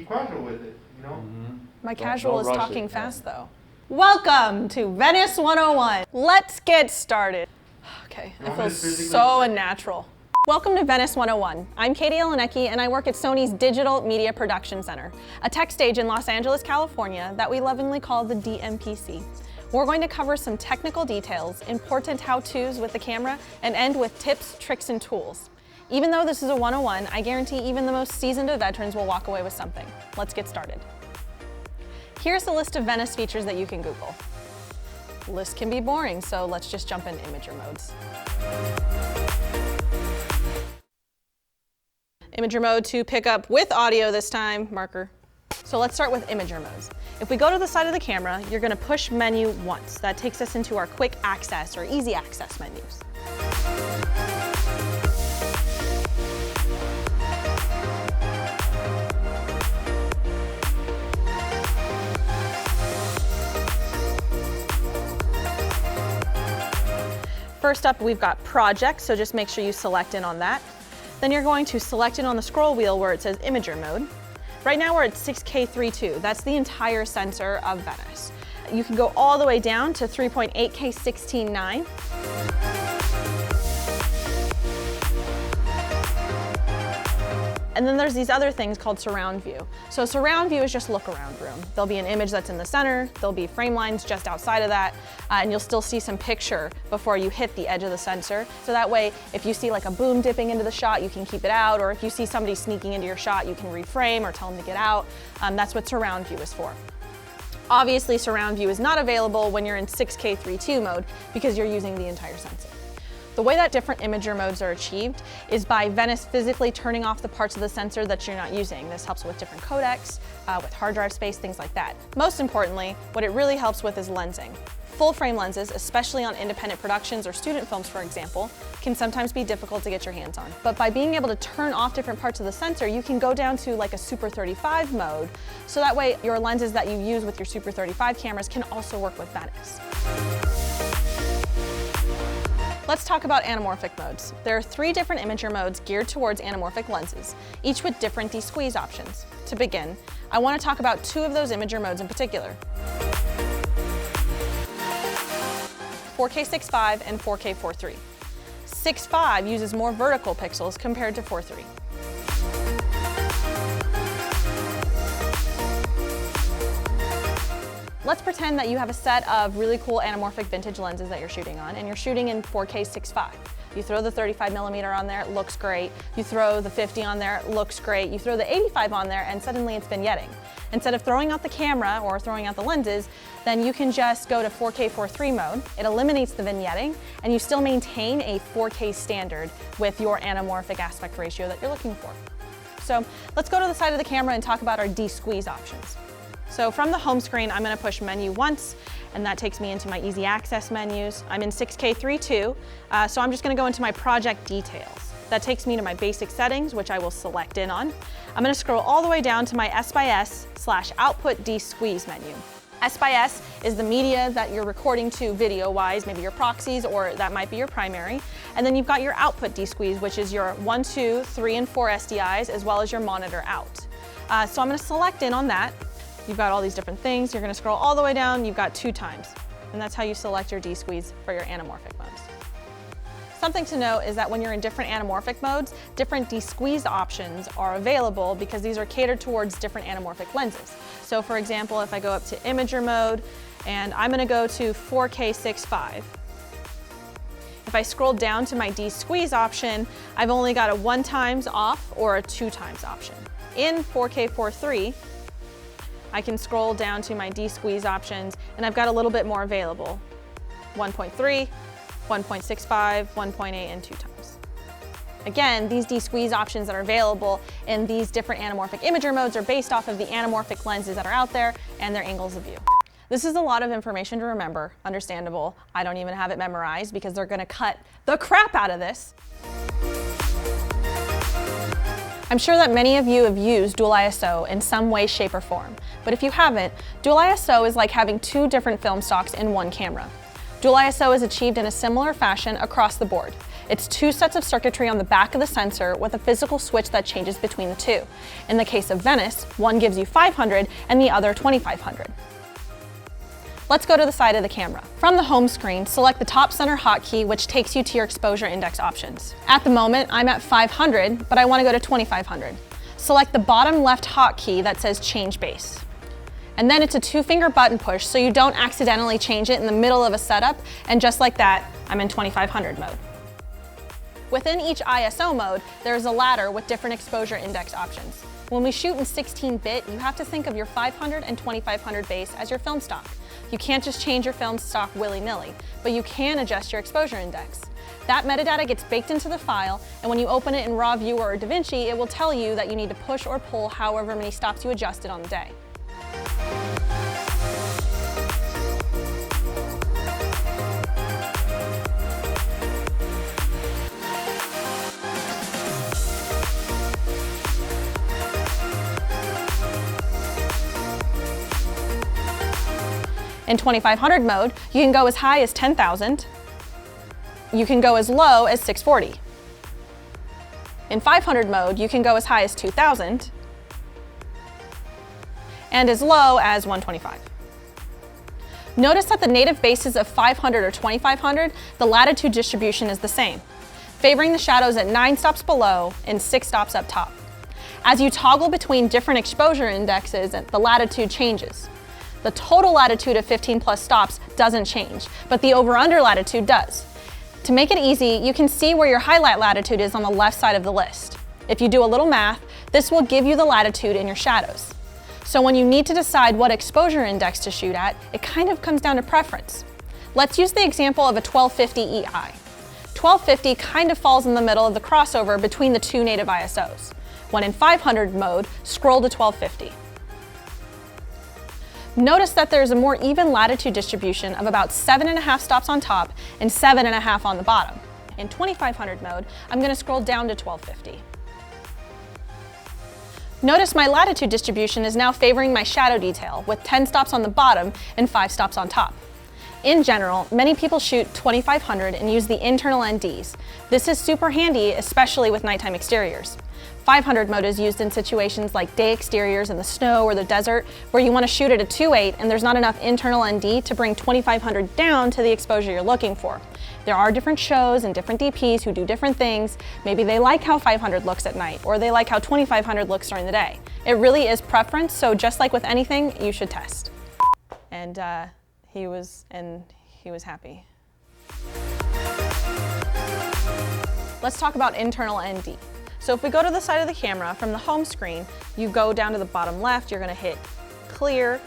be casual with it, you know? My casual is talking fast though. Welcome to Venice 101. Let's get started. Okay, it feels so unnatural. Welcome to Venice 101. I'm Katie Elenecki and I work at Sony's Digital Media Production Center, a tech stage in Los Angeles, California that we lovingly call the DMPC. We're going to cover some technical details, important how-tos with the camera, and end with tips, tricks, and tools. Even though this is a 101, I guarantee even the most seasoned of veterans will walk away with something. Let's get started. Here's a list of Venice features that you can Google. The list can be boring, so let's just jump into imager modes. Imager mode to pick up with audio this time, marker. So let's start with imager modes. If we go to the side of the camera, you're gonna push menu once. That takes us into our quick access or easy access menus. First up, we've got projects, so just make sure you select in on that. Then you're going to select in on the scroll wheel where it says imager mode. Right now we're at 6K32, that's the entire sensor of Venice. You can go all the way down to 3.8K 16:9. And then there's these other things called surround view. So surround view is just look around room. There'll be an image that's in the center, there'll be frame lines just outside of that, and you'll still see some picture before you hit the edge of the sensor. So that way, if you see like a boom dipping into the shot, you can keep it out, or if you see somebody sneaking into your shot, you can reframe or tell them to get out. That's what surround view is for. Obviously, surround view is not available when you're in 6K32 mode because you're using the entire sensor. The way that different imager modes are achieved is by Venice physically turning off the parts of the sensor that you're not using. This helps with different codecs, with hard drive space, things like that. Most importantly, what it really helps with is lensing. Full frame lenses, especially on independent productions or student films, for example, can sometimes be difficult to get your hands on. But by being able to turn off different parts of the sensor, you can go down to like a Super 35 mode, so that way your lenses that you use with your Super 35 cameras can also work with Venice. Let's talk about anamorphic modes. There are 3 different imager modes geared towards anamorphic lenses, each with different de-squeeze options. To begin, I want to talk about 2 of those imager modes in particular. 4K 6.5 and 4K 4.3. 6.5 uses more vertical pixels compared to 4.3. Let's pretend that you have a set of really cool anamorphic vintage lenses that you're shooting on, and you're shooting in 4K 6.5. You throw the 35mm on there, it looks great. You throw the 50 on there, it looks great. You throw the 85 on there, and suddenly it's vignetting. Instead of throwing out the camera or throwing out the lenses, then you can just go to 4K 4.3 mode. It eliminates the vignetting, and you still maintain a 4K standard with your anamorphic aspect ratio that you're looking for. So let's go to the side of the camera and talk about our de-squeeze options. So from the home screen, I'm going to push menu once, and that takes me into my easy access menus. I'm in 6K32, so I'm just going to go into my project details. That takes me to my basic settings, which I will select in on. I'm going to scroll all the way down to my S/S/output de-squeeze menu. S/S is the media that you're recording to video-wise, maybe your proxies, or that might be your primary. And then you've got your output de-squeeze, which is your 1, 2, 3, and 4 SDIs, as well as your monitor out. So I'm going to select in on that. You've got all these different things. You're going to scroll all the way down. You've got 2 times. And that's how you select your de-squeeze for your anamorphic modes. Something to note is that when you're in different anamorphic modes, different de-squeeze options are available because these are catered towards different anamorphic lenses. So for example, if I go up to imager mode and I'm going to go to 4K 6.5. If I scroll down to my de-squeeze option, I've only got a 1 times off or a 2 times option. In 4K 4.3, I can scroll down to my de-squeeze options and I've got a little bit more available. 1.3, 1.65, 1.8, and 2 times. Again, these de-squeeze options that are available in these different anamorphic imager modes are based off of the anamorphic lenses that are out there and their angles of view. This is a lot of information to remember, understandable. I don't even have it memorized because they're gonna cut the crap out of this. I'm sure that many of you have used dual ISO in some way, shape, or form, but if you haven't, dual ISO is like having 2 different film stocks in one camera. Dual ISO is achieved in a similar fashion across the board. It's two sets of circuitry on the back of the sensor with a physical switch that changes between the two. In the case of VENICE, one gives you 500 and the other 2500. Let's go to the side of the camera. From the home screen, select the top center hotkey, which takes you to your exposure index options. At the moment, I'm at 500, but I want to go to 2500. Select the bottom left hotkey that says Change Base. And then it's a 2-finger button push so you don't accidentally change it in the middle of a setup, and just like that, I'm in 2500 mode. Within each ISO mode, there's a ladder with different exposure index options. When we shoot in 16-bit, you have to think of your 500 and 2500 base as your film stock. You can't just change your film stock willy-nilly, but you can adjust your exposure index. That metadata gets baked into the file, and when you open it in RAW Viewer or DaVinci, it will tell you that you need to push or pull however many stops you adjusted on the day. In 2500 mode, you can go as high as 10,000. You can go as low as 640. In 500 mode, you can go as high as 2,000 and as low as 125. Notice that the native bases of 500 or 2500, the latitude distribution is the same, favoring the shadows at 9 stops below and 6 stops up top. As you toggle between different exposure indexes, the latitude changes. The total latitude of 15 plus stops doesn't change, but the over-under latitude does. To make it easy, you can see where your highlight latitude is on the left side of the list. If you do a little math, this will give you the latitude in your shadows. So when you need to decide what exposure index to shoot at, it kind of comes down to preference. Let's use the example of a 1250 EI. 1250 kind of falls in the middle of the crossover between the two native ISOs. When in 500 mode, scroll to 1250. Notice that there's a more even latitude distribution of about 7.5 stops on top and 7.5 on the bottom. In 2500 mode, I'm going to scroll down to 1250. Notice my latitude distribution is now favoring my shadow detail with 10 stops on the bottom and 5 stops on top. In general, many people shoot 2500 and use the internal NDs. This is super handy, especially with nighttime exteriors. 500 mode is used in situations like day exteriors in the snow or the desert, where you want to shoot at a 2.8 and there's not enough internal ND to bring 2500 down to the exposure you're looking for. There are different shows and different DPs who do different things. Maybe they like how 500 looks at night, or they like how 2500 looks during the day. It really is preference, so just like with anything, you should test. And he was happy. Let's talk about internal ND. So if we go to the side of the camera, from the home screen, you go down to the bottom left, you're gonna hit clear,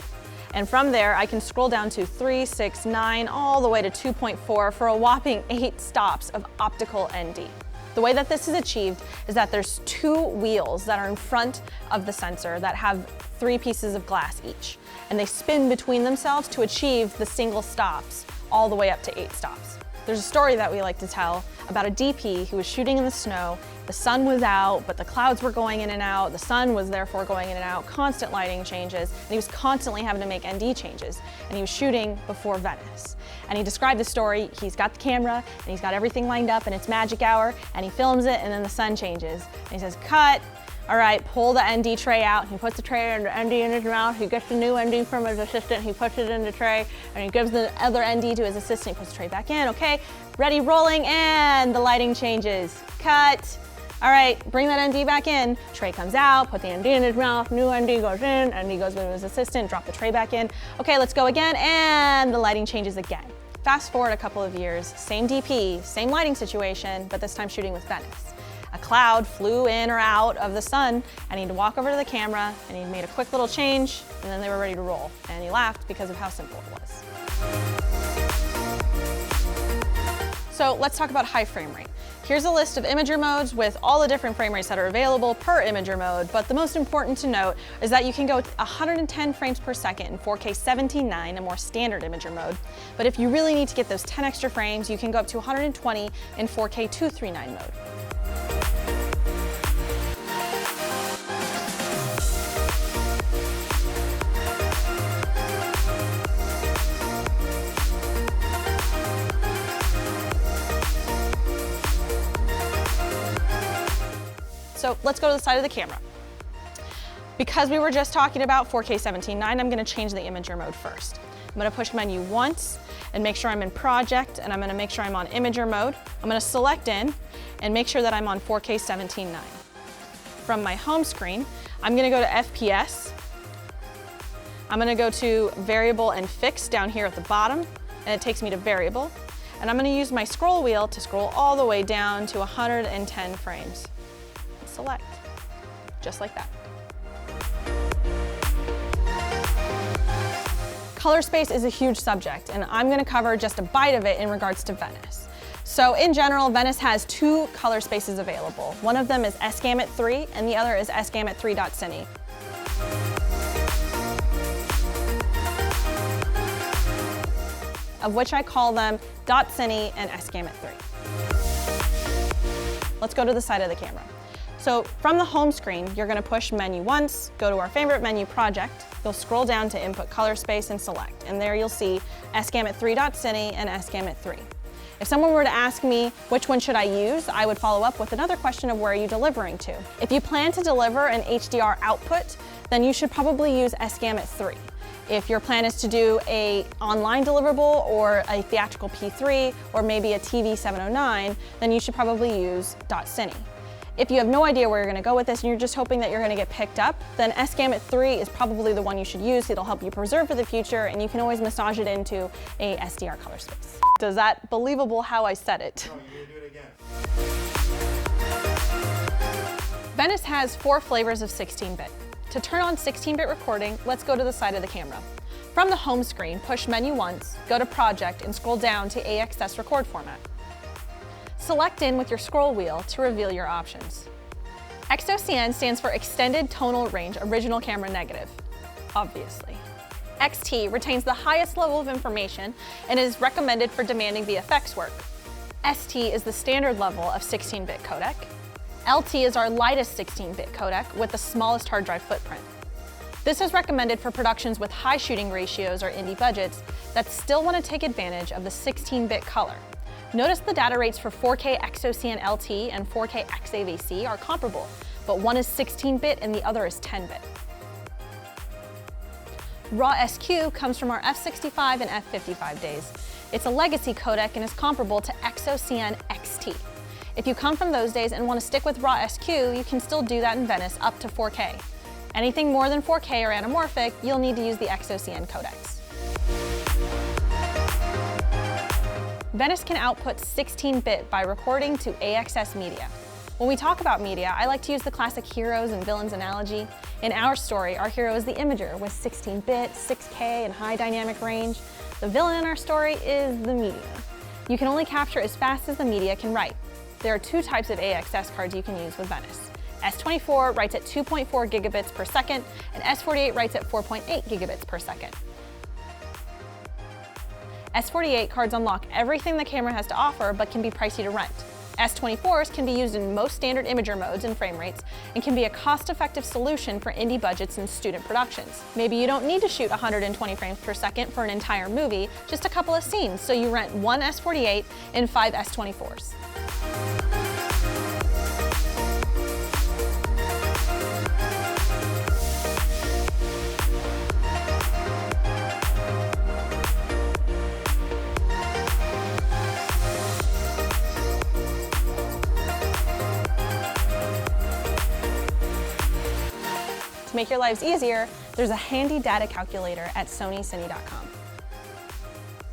and from there I can scroll down to 3, 6, 9, all the way to 2.4 for a whopping 8 stops of optical ND. The way that this is achieved is that there's 2 wheels that are in front of the sensor that have 3 pieces of glass each, and they spin between themselves to achieve the single stops all the way up to 8 stops. There's a story that we like to tell about a DP who was shooting in the snow. The sun was out, but the clouds were going in and out. The sun was therefore going in and out, constant lighting changes, and he was constantly having to make ND changes. And he was shooting before Venice. And he described the story. He's got the camera, and he's got everything lined up, and it's magic hour, and he films it, and then the sun changes. And he says, cut. All right, pull the ND tray out. He puts the tray and the ND in his mouth. He gets the new ND from his assistant. He puts it in the tray, and he gives the other ND to his assistant. He puts the tray back in. Okay, ready, rolling, and the lighting changes. Cut. All right, bring that ND back in. Tray comes out, put the ND in his mouth, new ND goes in, ND goes with his assistant, drop the tray back in. Okay, let's go again, and the lighting changes again. Fast forward a couple of years, same DP, same lighting situation, but this time shooting with Venice. A cloud flew in or out of the sun, and he'd walk over to the camera, and he made a quick little change, and then they were ready to roll. And he laughed because of how simple it was. So let's talk about high frame rate. Here's a list of imager modes with all the different frame rates that are available per imager mode, but the most important to note is that you can go 110 frames per second in 4K 17:9, a more standard imager mode. But if you really need to get those 10 extra frames, you can go up to 120 in 4K 239 mode. So let's go to the side of the camera. Because we were just talking about 4K 17:9, I'm gonna change the imager mode first. I'm gonna push menu once and make sure I'm in project, and I'm gonna make sure I'm on imager mode. I'm gonna select in and make sure that I'm on 4K 17:9. From my home screen, I'm gonna go to FPS. I'm gonna go to variable and fixed down here at the bottom, and it takes me to variable. And I'm gonna use my scroll wheel to scroll all the way down to 110 frames. Select, just like that. Color space is a huge subject, and I'm gonna cover just a bite of it in regards to Venice. So in general, Venice has two color spaces available. One of them is S-Gamut 3, and the other is S-Gamut 3.Cine. Of which I call them .Cine and S-Gamut 3. Let's go to the side of the camera. So from the home screen, you're gonna push menu once, go to our favorite menu, project. You'll scroll down to input color space and select. And there you'll see S-Gamut 3.Cine and S-Gamut 3. If someone were to ask me which one should I use, I would follow up with another question of where are you delivering to. If you plan to deliver an HDR output, then you should probably use S-Gamut 3. If your plan is to do a online deliverable or a theatrical P3 or maybe a TV 709, then you should probably use .Cine. If you have no idea where you're gonna go with this and you're just hoping that you're gonna get picked up, then S-Gamut 3 is probably the one you should use. It'll help you preserve for the future, and you can always massage it into a SDR color space. Does that believable how I said it? No, you're gonna do it again. Venice has 4 flavors of 16-bit. To turn on 16-bit recording, let's go to the side of the camera. From the home screen, push menu once, go to project, and scroll down to AXS record format. Select in with your scroll wheel to reveal your options. XOCN stands for Extended Tonal Range Original Camera Negative, obviously. XT retains the highest level of information and is recommended for demanding VFX work. ST is the standard level of 16-bit codec. LT is our lightest 16-bit codec with the smallest hard drive footprint. This is recommended for productions with high shooting ratios or indie budgets that still want to take advantage of the 16-bit color. Notice the data rates for 4K XOCN LT and 4K XAVC are comparable, but one is 16-bit and the other is 10-bit. RAW SQ comes from our F65 and F55 days. It's a legacy codec and is comparable to XOCN XT. If you come from those days and want to stick with RAW SQ, you can still do that in Venice up to 4K. Anything more than 4K or anamorphic, you'll need to use the XOCN codecs. Venice can output 16-bit by recording to AXS media. When we talk about media, I like to use the classic heroes and villains analogy. In our story, our hero is the imager with 16-bit, 6K, and high dynamic range. The villain in our story is the media. You can only capture as fast as the media can write. There are 2 types of AXS cards you can use with Venice. S24 writes at 2.4 gigabits per second, and S48 writes at 4.8 gigabits per second. S48 cards unlock everything the camera has to offer, but can be pricey to rent. S24s can be used in most standard imager modes and frame rates, and can be a cost-effective solution for indie budgets and student productions. Maybe you don't need to shoot 120 frames per second for an entire movie, just a couple of scenes, so you rent 1 S48 and 5 S24s. To make your lives easier, there's a handy data calculator at SonyCine.com.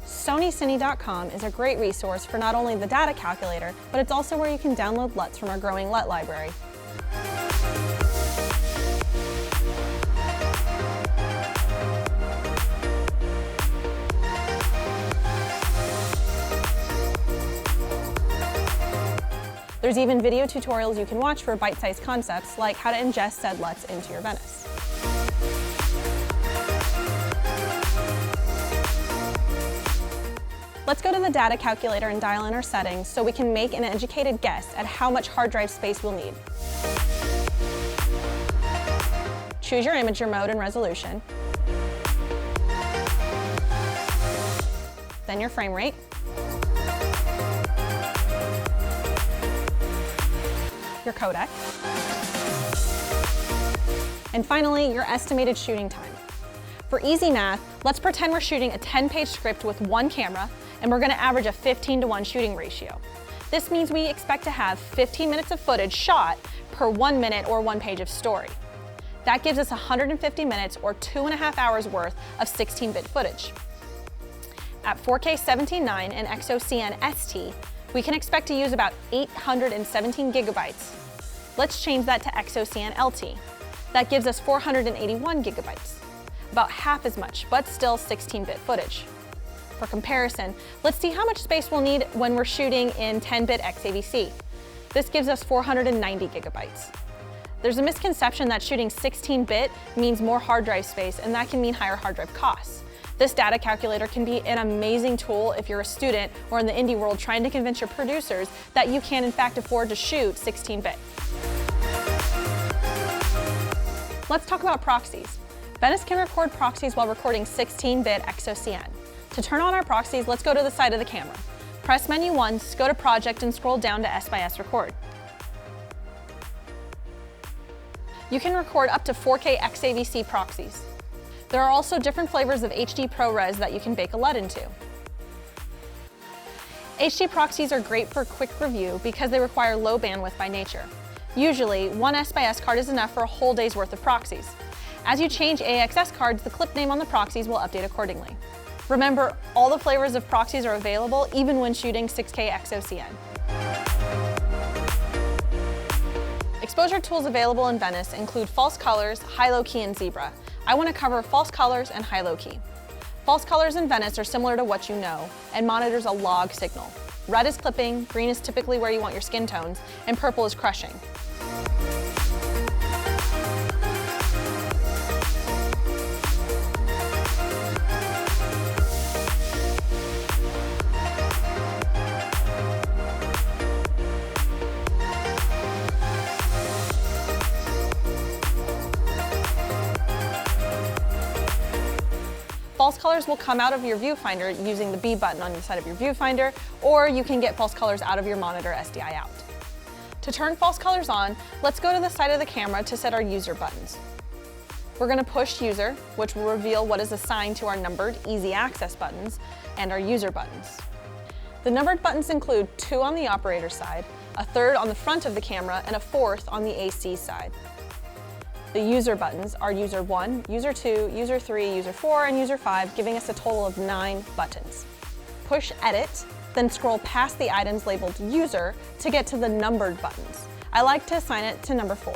SonyCine.com is a great resource for not only the data calculator, but it's also where you can download LUTs from our growing LUT library. There's even video tutorials you can watch for bite-sized concepts, like how to ingest said LUTs into your Venice. Let's go to the data calculator and dial in our settings so we can make an educated guess at how much hard drive space we'll need. Choose your imager mode and resolution, then your frame rate, your codec, and finally, your estimated shooting time. For easy math, let's pretend we're shooting a 10-page script with one camera, and we're gonna average a 15:1 shooting ratio. This means we expect to have 15 minutes of footage shot per 1 minute or 1 page of story. That gives us 150 minutes or 2.5 hours worth of 16-bit footage. At 4K 17:9 and XOCN ST, we can expect to use about 817 gigabytes. Let's change that to XOCN LT. That gives us 481 gigabytes, about half as much, but still 16-bit footage. For comparison, let's see how much space we'll need when we're shooting in 10-bit XAVC. This gives us 490 gigabytes. There's a misconception that shooting 16-bit means more hard drive space, and that can mean higher hard drive costs. This data calculator can be an amazing tool if you're a student or in the indie world trying to convince your producers that you can in fact afford to shoot 16-bit. Let's talk about proxies. VENICE can record proxies while recording 16-bit XOCN. To turn on our proxies, let's go to the side of the camera. Press menu once, go to project, and scroll down to S/S record. You can record up to 4K XAVC proxies. There are also different flavors of HD ProRes that you can bake a LUT into. HD proxies are great for quick review because they require low bandwidth by nature. Usually, one S/S card is enough for a whole day's worth of proxies. As you change AXS cards, the clip name on the proxies will update accordingly. Remember, all the flavors of proxies are available even when shooting 6K XOCN. Exposure tools available in VENICE include false colors, high-low key, and zebra. I want to cover false colors and high-low key. False colors in VENICE are similar to what you know and monitors a log signal. Red is clipping, green is typically where you want your skin tones, and purple is crushing. False colors will come out of your viewfinder using the B button on the side of your viewfinder, or you can get false colors out of your monitor SDI out. To turn false colors on, let's go to the side of the camera to set our user buttons. We're going to push user, which will reveal what is assigned to our numbered easy access buttons and our user buttons. The numbered buttons include 2 on the operator side, a 3rd on the front of the camera, and a 4th on the AC side. The user buttons are user 1, user 2, user 3, user 4, and user 5, giving us a total of 9 buttons. Push edit, then scroll past the items labeled user to get to the numbered buttons. I like to assign it to number 4.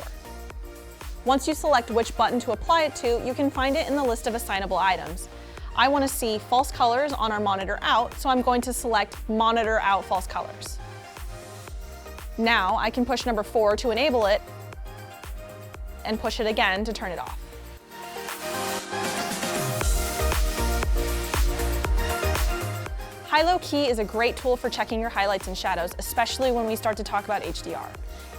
Once you select which button to apply it to, you can find it in the list of assignable items. I want to see false colors on our monitor out, so I'm going to select monitor out false colors. Now I can push number 4 to enable it and push it again to turn it off. High-low key is a great tool for checking your highlights and shadows, especially when we start to talk about HDR.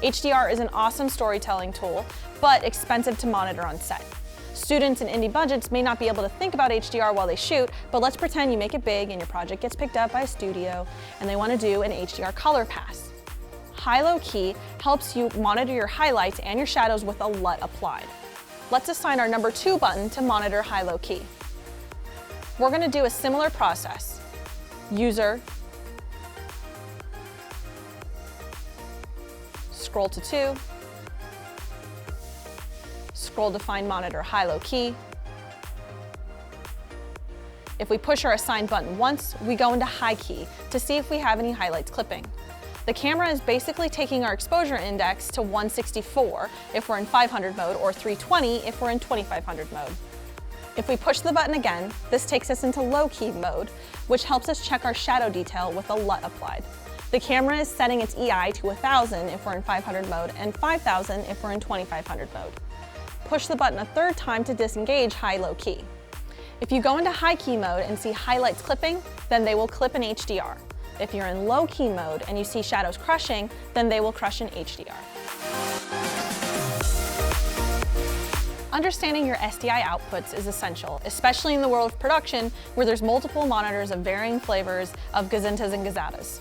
HDR is an awesome storytelling tool, but expensive to monitor on set. Students in indie budgets may not be able to think about HDR while they shoot, but let's pretend you make it big and your project gets picked up by a studio and they want to do an HDR color pass. High-low key helps you monitor your highlights and your shadows with a LUT applied. Let's assign our number 2 button to monitor high-low key. We're going to do a similar process. User, scroll to 2, scroll to find monitor high-low key. If we push our assigned button once, we go into high key to see if we have any highlights clipping. The camera is basically taking our exposure index to 164 if we're in 500 mode or 320 if we're in 2500 mode. If we push the button again, this takes us into low key mode, which helps us check our shadow detail with a LUT applied. The camera is setting its EI to 1000 if we're in 500 mode and 5000 if we're in 2500 mode. Push the button a 3rd time to disengage high-low key. If you go into high key mode and see highlights clipping, then they will clip in HDR. If you're in low key mode and you see shadows crushing, then they will crush in HDR. Understanding your SDI outputs is essential, especially in the world of production where there's multiple monitors of varying flavors of gazintas and gazatas.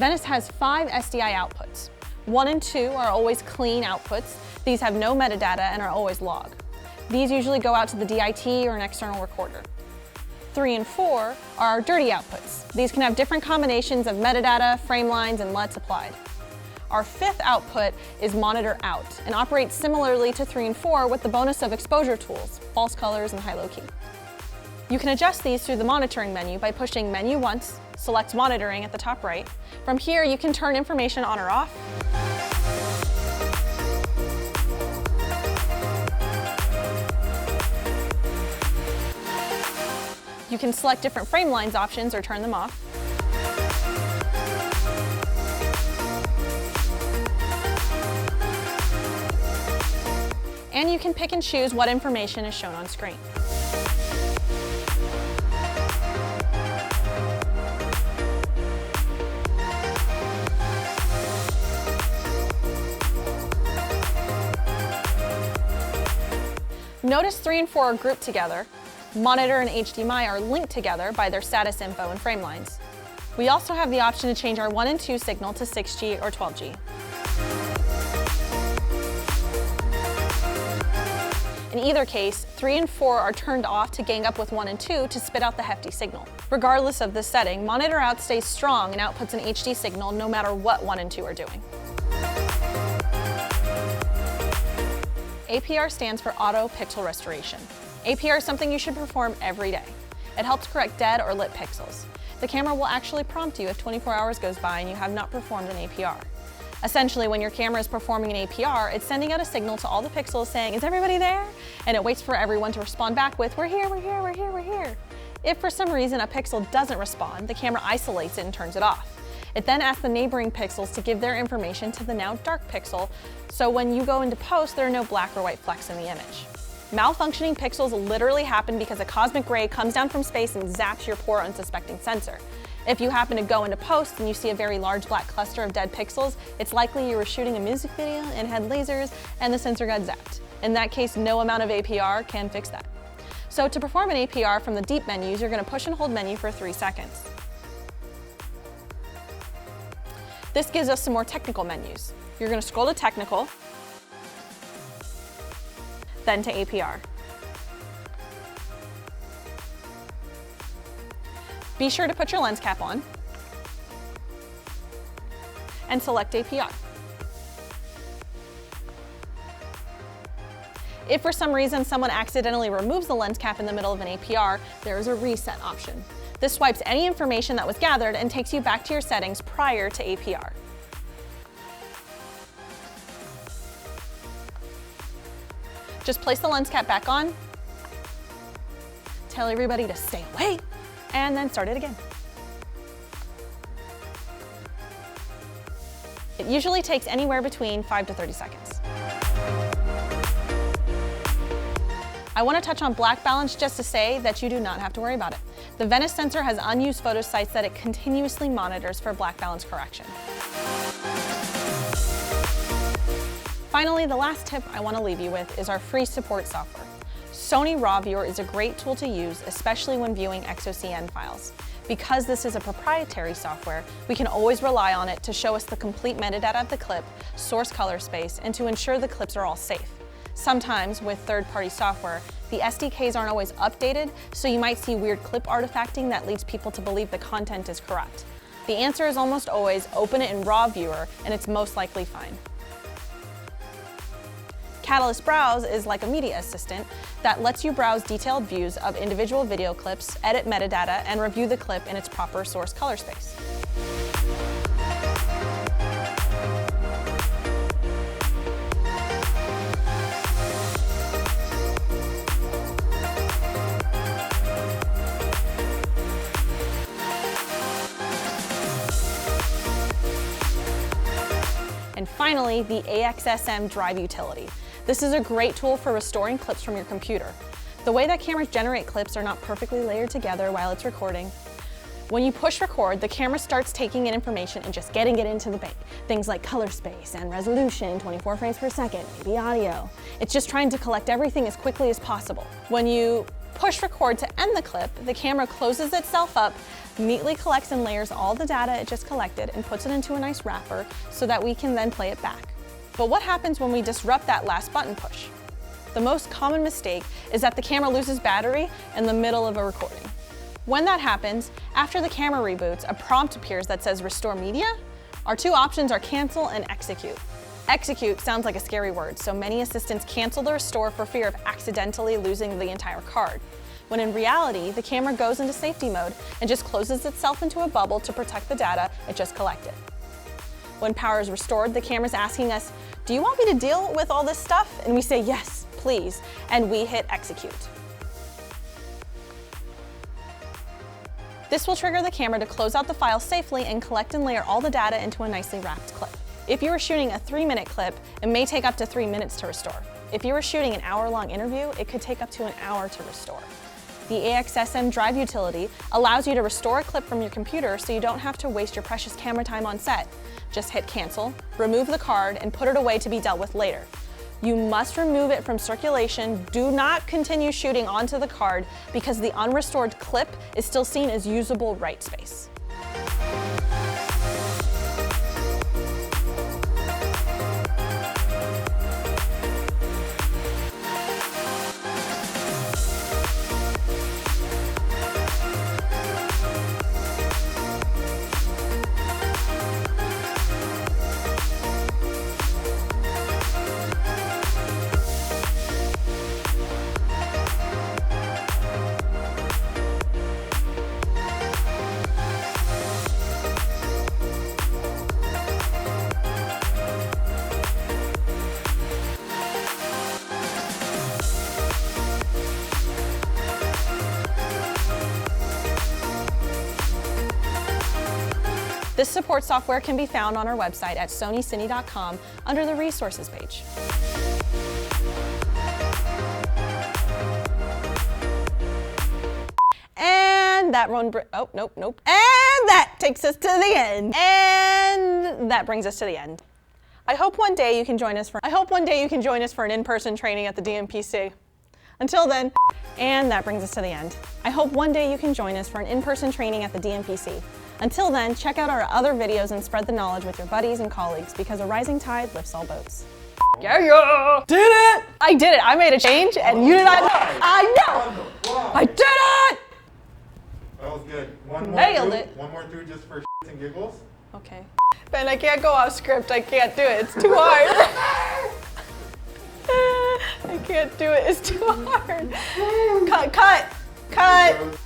VENICE has 5 SDI outputs. 1 and 2 are always clean outputs. These have no metadata and are always log. These usually go out to the DIT or an external recorder. 3 and 4 are dirty outputs. These can have different combinations of metadata, frame lines, and LUTs applied. Our 5th output is monitor out and operates similarly to 3 and 4 with the bonus of exposure tools, false colors, and high-low key. You can adjust these through the monitoring menu by pushing menu once, select monitoring at the top right. From here, you can turn information on or off. You can select different frame lines options or turn them off. And you can pick and choose what information is shown on screen. Notice 3 and 4 are grouped together. Monitor and HDMI are linked together by their status info and frame lines. We also have the option to change our 1 and 2 signal to 6G or 12G. In either case, 3 and 4 are turned off to gang up with 1 and 2 to spit out the hefty signal. Regardless of this setting, monitor out stays strong and outputs an HD signal no matter what 1 and 2 are doing. APR stands for Auto Pixel Restoration. APR is something you should perform every day. It helps correct dead or lit pixels. The camera will actually prompt you if 24 hours goes by and you have not performed an APR. Essentially, when your camera is performing an APR, it's sending out a signal to all the pixels saying, "Is everybody there?" And it waits for everyone to respond back with, "We're here, we're here, we're here, we're here." If for some reason a pixel doesn't respond, the camera isolates it and turns it off. It then asks the neighboring pixels to give their information to the now dark pixel, so when you go into post, there are no black or white flecks in the image. Malfunctioning pixels literally happen because a cosmic ray comes down from space and zaps your poor unsuspecting sensor. If you happen to go into post and you see a very large black cluster of dead pixels, it's likely you were shooting a music video and had lasers and the sensor got zapped. In that case, no amount of APR can fix that. So to perform an APR from the deep menus, you're going to push and hold menu for 3 seconds. This gives us some more technical menus. You're going to scroll to technical, then to APR. Be sure to put your lens cap on and select APR. If for some reason someone accidentally removes the lens cap in the middle of an APR, there is a reset option. This swipes any information that was gathered and takes you back to your settings prior to APR. Just place the lens cap back on, tell everybody to stay away, and then start it again. It usually takes anywhere between 5 to 30 seconds. I want to touch on black balance just to say that you do not have to worry about it. The VENICE sensor has unused photo sites that it continuously monitors for black balance correction. Finally, the last tip I want to leave you with is our free support software. Sony RAW Viewer is a great tool to use, especially when viewing XOCN files. Because this is a proprietary software, we can always rely on it to show us the complete metadata of the clip, source color space, and to ensure the clips are all safe. Sometimes, with third-party software, the SDKs aren't always updated, so you might see weird clip artifacting that leads people to believe the content is correct. The answer is almost always open it in RAW Viewer, and it's most likely fine. Catalyst Browse is like a media assistant that lets you browse detailed views of individual video clips, edit metadata, and review the clip in its proper source color space. And finally, the AXSM Drive utility. This is a great tool for restoring clips from your computer. The way that cameras generate clips are not perfectly layered together while it's recording. When you push record, the camera starts taking in information and just getting it into the bank. Things like color space and resolution, 24 frames per second, maybe audio. It's just trying to collect everything as quickly as possible. When you push record to end the clip, the camera closes itself up, neatly collects and layers all the data it just collected and puts it into a nice wrapper so that we can then play it back. But what happens when we disrupt that last button push? The most common mistake is that the camera loses battery in the middle of a recording. When that happens, after the camera reboots, a prompt appears that says restore media. Our two options are cancel and execute. Execute sounds like a scary word, so many assistants cancel the restore for fear of accidentally losing the entire card. When in reality, the camera goes into safety mode and just closes itself into a bubble to protect the data it just collected. When power is restored, the camera's asking us, do you want me to deal with all this stuff? And we say, yes, please, and we hit execute. This will trigger the camera to close out the file safely and collect and layer all the data into a nicely wrapped clip. If you are shooting a 3-minute clip, it may take up to 3 minutes to restore. If you are shooting an hour-long interview, it could take up to an hour to restore. The AXSM drive utility allows you to restore a clip from your computer so you don't have to waste your precious camera time on set. Just hit cancel, remove the card, and put it away to be dealt with later. You must remove it from circulation. Do not continue shooting onto the card because the unrestored clip is still seen as usable write space. This support software can be found on our website at sonycine.com under the resources page. And that one, oh, nope. And that takes us to the end. And that brings us to the end. I hope one day you can join us for an in-person training at the DMPC. Until then, and that brings us to the end. I hope one day you can join us for an in-person training at the DMPC. Until then, check out our other videos and spread the knowledge with your buddies and colleagues because a rising tide lifts all boats. Yeah! Did it! I did it! I made a change and you did not know! I know! I did it! That was good. Nailed it. One more through just for shits and giggles. Okay. Ben, I can't go off script. I can't do it. It's too hard. I can't do it. It's too hard. Cut.